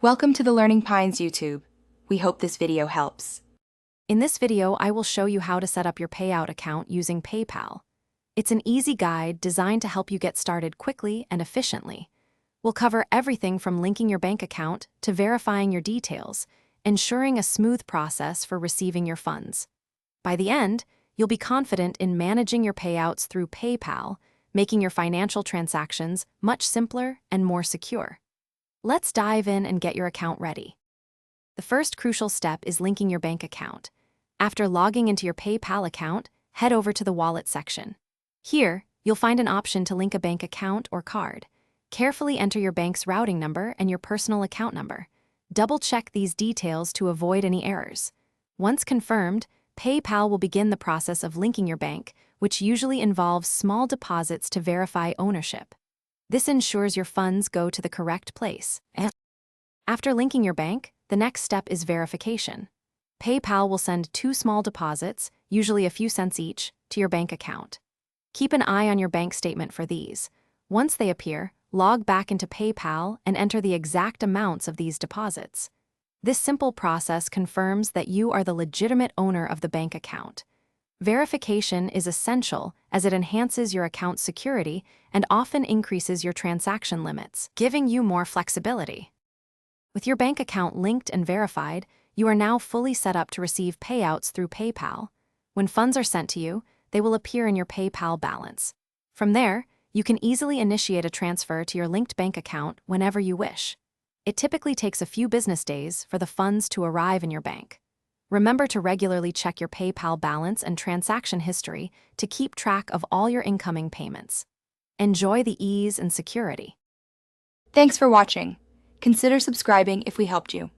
Welcome to the Learning Pines YouTube. We hope this video helps. In this video, I will show you how to set up your Payout account using PayPal. It's an easy guide designed to help you get started quickly and efficiently. We'll cover everything from linking your bank account to verifying your details, ensuring a smooth process for receiving your funds. By the end, you'll be confident in managing your payouts through PayPal, making your financial transactions much simpler and more secure. Let's dive in and get your account ready. The first crucial step is linking your bank account. After logging into your PayPal account, head over to the Wallet section. Here, you'll find an option to link a bank account or card. Carefully enter your bank's routing number and your personal account number. Double-check these details to avoid any errors. Once confirmed, PayPal will begin the process of linking your bank, which usually involves small deposits to verify ownership. This ensures your funds go to the correct place. After linking your bank, the next step is verification. PayPal will send 2 small deposits, usually a few cents each, to your bank account. Keep an eye on your bank statement for these. Once they appear, log back into PayPal and enter the exact amounts of these deposits. This simple process confirms that you are the legitimate owner of the bank account. Verification is essential as it enhances your account's security and often increases your transaction limits, giving you more flexibility. With your bank account linked and verified, you are now fully set up to receive payouts through PayPal. When funds are sent to you, they will appear in your PayPal balance. From there, you can easily initiate a transfer to your linked bank account whenever you wish. It typically takes a few business days for the funds to arrive in your bank. Remember to regularly check your PayPal balance and transaction history to keep track of all your incoming payments. Enjoy the ease and security. Thanks for watching. Consider subscribing if we helped you.